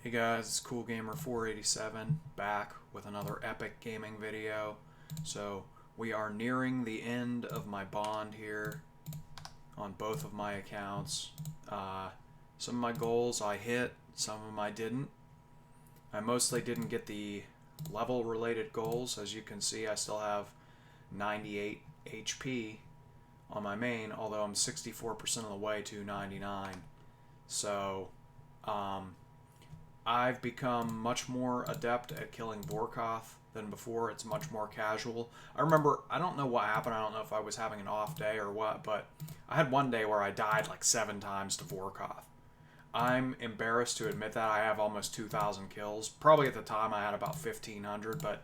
Hey guys, it's Cool Gamer 487 back with another epic gaming video. So we are nearing the end of my bond here on both of my accounts. Some of my goals I hit, some of them I didn't. I mostly didn't get the level related goals. As you can see, I still have 98 HP on my main, although I'm 64% of the way to 99. So, I've become much more adept at killing Vorkath than before. It's much more casual. I remember, I don't know what happened. I don't know if I was having an off day or what, but I had one day where I died like 7 times to Vorkath. I'm embarrassed to admit that. I have almost 2,000 kills. Probably at the time I had about 1,500, but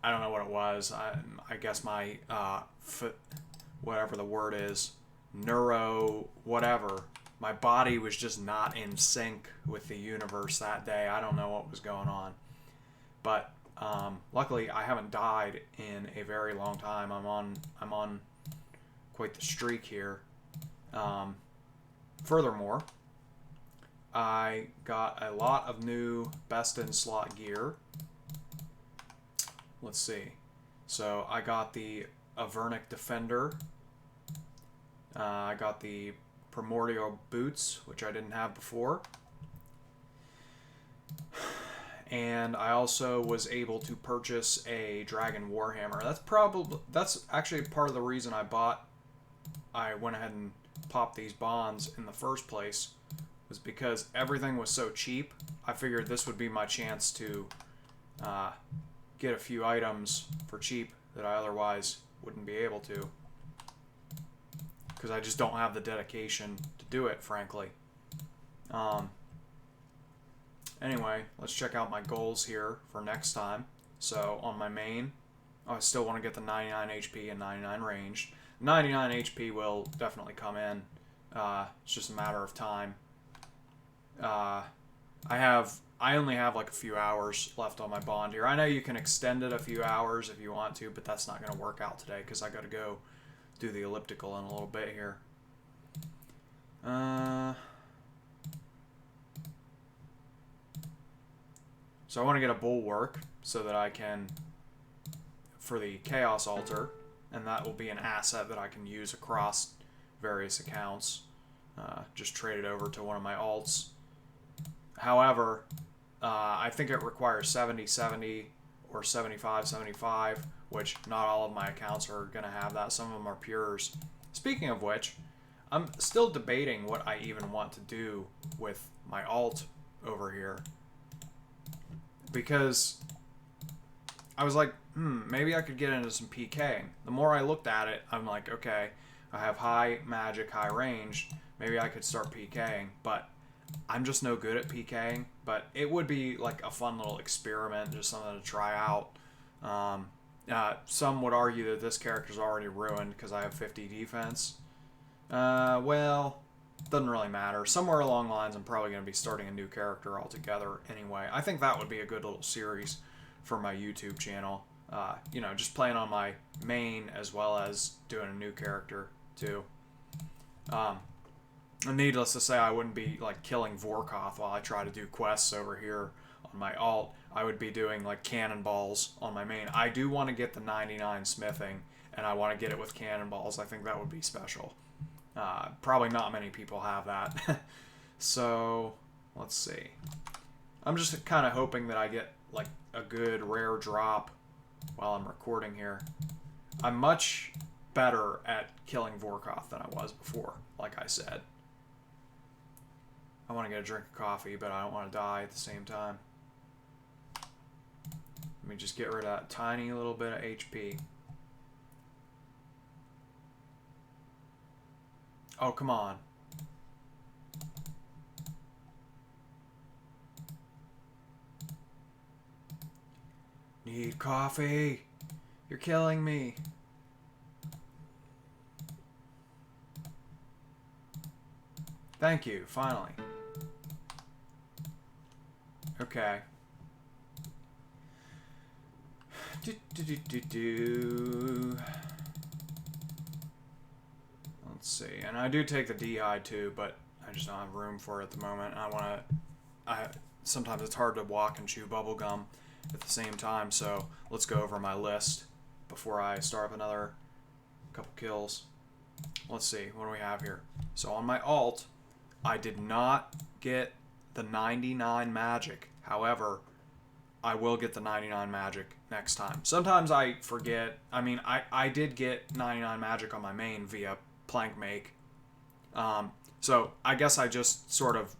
I don't know what it was. I guess my, whatever the word is, neuro whatever, my body was just not in sync with the universe that day. I don't know what was going on. But luckily I haven't died in a very long time. I'm on quite the streak here. Furthermore, I got a lot of new best in slot gear. Let's see. So I got the Avernic Defender. I got the Primordial Boots, which I didn't have before. And I also was able to purchase a Dragon Warhammer. That's actually part of the reason I went ahead and popped these bonds in the first place, was because everything was so cheap. I figured this would be my chance to get a few items for cheap that I otherwise wouldn't be able to, because I just don't have the dedication to do it, frankly. Anyway, let's check out my goals here for next time. So on my main, I still want to get the 99 HP and 99 ranged. 99 HP will definitely come in. It's just a matter of time. I only have like a few hours left on my bond here. I know you can extend it a few hours if you want to, but that's not going to work out today because I got to go do the elliptical in a little bit here. So I want to get a bulwark so that I can, for the Chaos Altar, and that will be an asset that I can use across various accounts. Just trade it over to one of my alts. However, I think it requires 70-70 or 75-75, which not all of my accounts are going to have that. Some of them are pures. Speaking of which, I'm still debating what I even want to do with my alt over here, because I was like, maybe I could get into some PKing. The more I looked at it, I'm like, okay, I have high magic, high range. Maybe I could start PKing, but I'm just no good at PKing. But it would be like a fun little experiment, just something to try out. Some would argue that this character's already ruined because I have 50 defense. Well, doesn't really matter. Somewhere along the lines, I'm probably going to be starting a new character altogether anyway. I think that would be a good little series for my YouTube channel. Just playing on my main as well as doing a new character too. And needless to say, I wouldn't be like killing Vorkath while I try to do quests over here on my alt. I would be doing like cannonballs on my main. I do want to get the 99 smithing, and I want to get it with cannonballs. I think that would be special. Probably not many people have that. So, let's see. I'm just kind of hoping that I get like a good rare drop while I'm recording here. I'm much better at killing Vorkath than I was before, like I said. I want to get a drink of coffee, but I don't want to die at the same time. Let me just get rid of that tiny little bit of HP. Oh, come on. Need coffee. You're killing me. Thank you, finally. Okay. Let's see. And I do take the D-hide too, but I just don't have room for it at the moment. sometimes it's hard to walk and chew bubble gum at the same time. So let's go over my list before I start up another couple kills. Let's see, what do we have here? So on my alt, I did not get the 99 magic. However, I will get the 99 magic next time. Sometimes I forget. I mean, I did get 99 magic on my main via plank make. So I guess I just sort of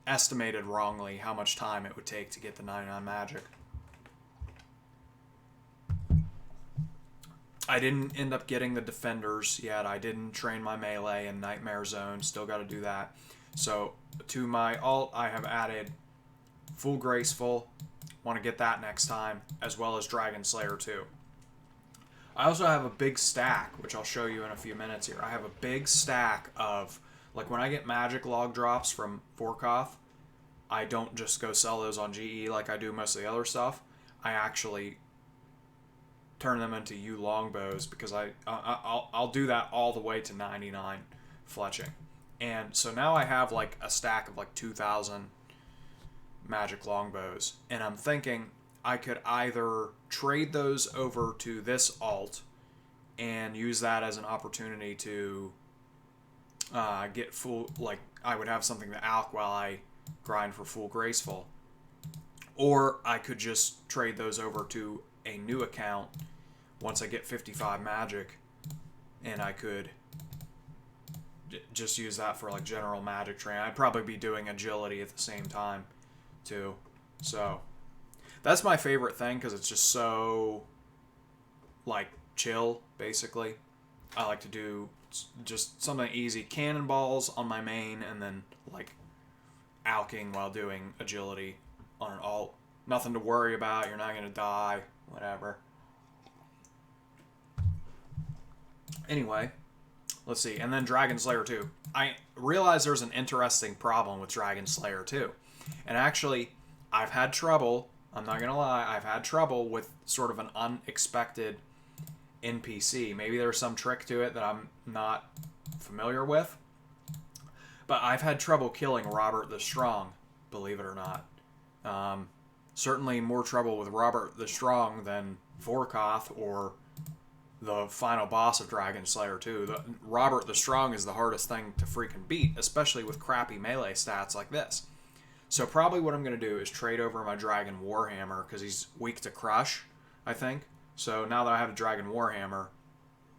estimated wrongly how much time it would take to get the 99 magic. I didn't end up getting the defenders yet. I didn't train my melee in Nightmare Zone. Still got to do that. So to my alt, I have added Full Graceful. Want to get that next time, as well as Dragon Slayer 2. I also have a big stack, which I'll show you in a few minutes here. I have a big stack of, like when I get magic log drops from Vorkath, I don't just go sell those on GE like I do most of the other stuff. I actually turn them into U longbows because I'll do that all the way to 99 fletching. And so now I have like a stack of like 2,000 magic longbows, and I'm thinking I could either trade those over to this alt and use that as an opportunity to get full, like I would have something to alch while I grind for Full Graceful, or I could just trade those over to a new account once I get 55 magic, and I could just use that for like general magic training. I'd probably be doing agility at the same time too. So that's my favorite thing because it's just so like chill basically. I like to do just something easy, cannonballs on my main, and then like alching while doing agility on an alt. Nothing to worry about, you're not going to die, whatever. Anyway, let's see. And then Dragon Slayer 2. I realized there's an interesting problem with Dragon Slayer 2. And actually, I've had trouble, I'm not going to lie, I've had trouble with sort of an unexpected NPC. Maybe there's some trick to it that I'm not familiar with. But I've had trouble killing Robert the Strong, believe it or not. Certainly more trouble with Robert the Strong than Vorkath or the final boss of Dragon Slayer 2. Robert the Strong is the hardest thing to freaking beat, especially with crappy melee stats like this. So probably what I'm going to do is trade over my Dragon Warhammer, because he's weak to crush, I think. So now that I have a Dragon Warhammer,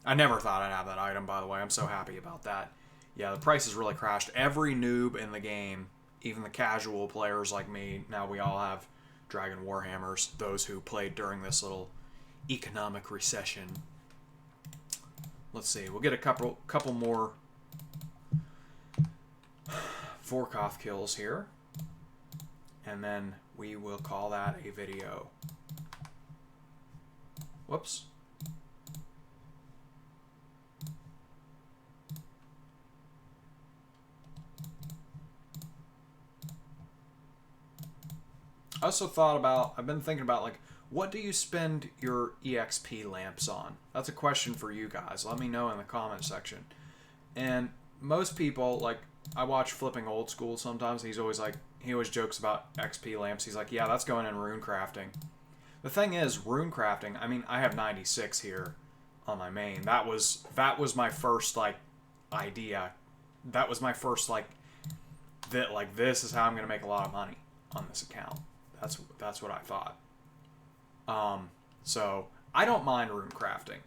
I never thought I'd have that item, by the way. I'm so happy about that. Yeah, the price has really crashed. Every noob in the game, even the casual players like me, now we all have Dragon Warhammers, those who played during this little economic recession. Let's see, we'll get a couple more Vorkath kills here, and then we will call that a video. Whoops. I also thought about, I've been thinking about, like, what do you spend your EXP lamps on? That's a question for you guys. Let me know in the comment section. And most people, like, I watch Flipping Old School sometimes. He's always like, he always jokes about XP lamps. He's like, yeah, that's going in rune crafting. The thing is, rune crafting, I mean, I have 96 here on my main. That was my first, like, idea. That was my first, like, this is how I'm going to make a lot of money on this account. That's what I thought. So I don't mind rune crafting.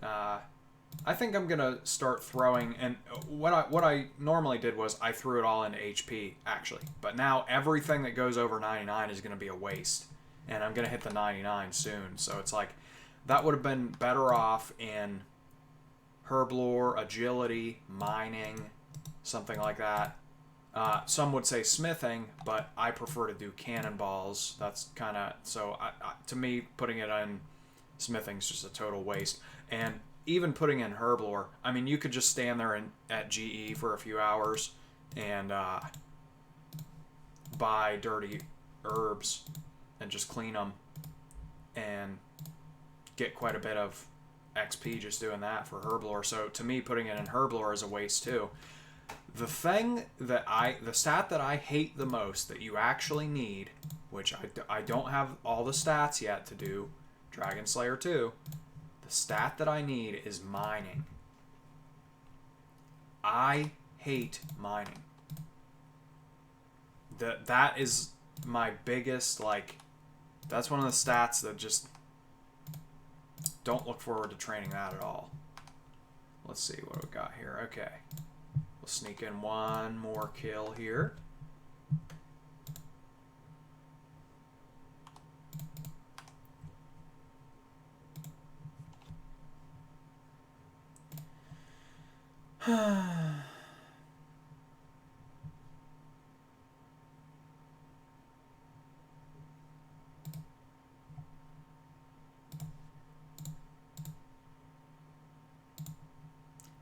I think I'm gonna start throwing, and what I normally did was I threw it all into HP actually, but now everything that goes over 99 is gonna be a waste, and I'm gonna hit the 99 soon. So it's like that would have been better off in herblore, agility, mining, something like that. Some would say smithing, but I prefer to do cannonballs. That's kind of, so to me, putting it on smithing is just a total waste. And even putting in herblore, I mean, you could just stand there at GE for a few hours and buy dirty herbs and just clean them and get quite a bit of XP just doing that for herblore. So to me, putting it in herblore is a waste too. The stat that I hate the most that you actually need, which I don't have all the stats yet to do Dragon Slayer 2, the stat that I need is mining. I hate mining. That is my biggest, like, that's one of the stats that just don't look forward to training that at all. Let's see what we got here. Okay. We'll sneak in one more kill here.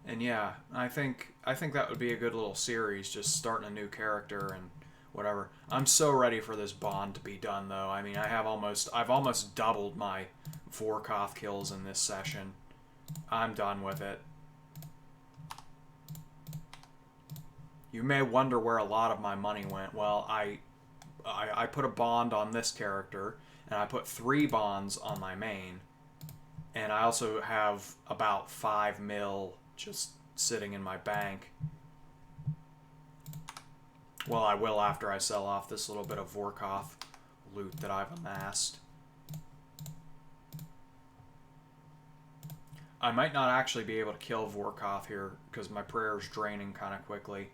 And yeah, I think that would be a good little series, just starting a new character and whatever. I'm so ready for this bond to be done, though. I mean, I've almost doubled my Vorkath kills in this session. I'm done with it. You may wonder where a lot of my money went. Well, I put a bond on this character, and I put 3 bonds on my main, and I also have about 5 mil just sitting in my bank. Well, I will after I sell off this little bit of Vorkath loot that I've amassed. I might not actually be able to kill Vorkath here because my prayer's draining kind of quickly.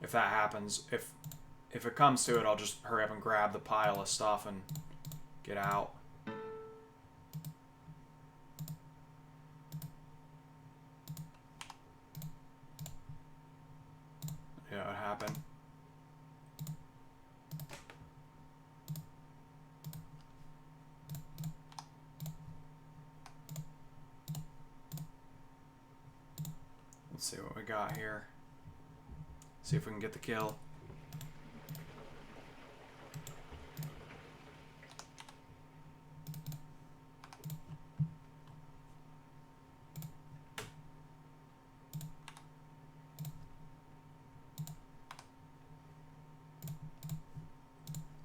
If that happens, if it comes to it, I'll just hurry up and grab the pile of stuff and get out. Yeah, it happened. Let's see what we got here. See if we can get the kill.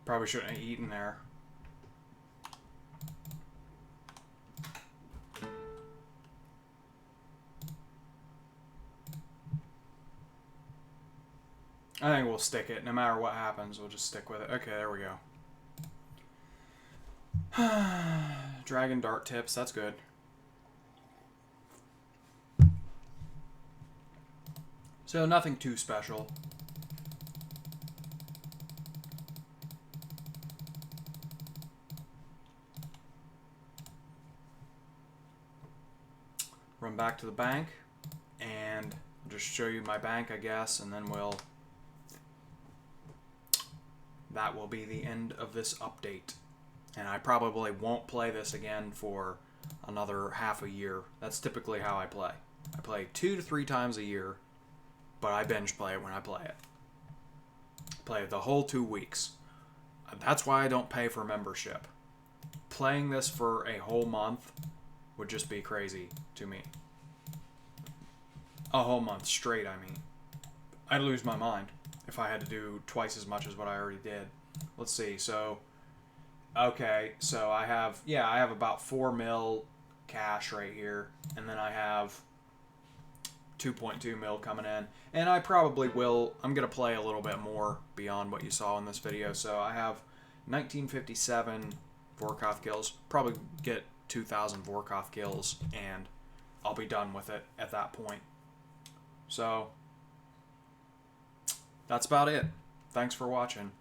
Probably shouldn't have eaten there. I think we'll stick it. No matter what happens, we'll just stick with it. Okay, there we go. Dragon Dart tips, that's good. So nothing too special. Run back to the bank, and I'll just show you my bank, I guess, and then that will be the end of this update. And I probably won't play this again for another half a year. That's typically how I play. I play 2 to 3 times a year, but I binge play it when I play it. Play it the whole 2 weeks. That's why I don't pay for membership. Playing this for a whole month would just be crazy to me. A whole month straight, I mean. I'd lose my mind if I had to do twice as much as what I already did. Let's see, so... Okay, so I have about 4 mil cash right here. And then I have 2.2 mil coming in. And I probably will... I'm going to play a little bit more beyond what you saw in this video. So I have 1957 Vorkath kills. Probably get 2,000 Vorkath kills, and I'll be done with it at that point. So, that's about it. Thanks for watching.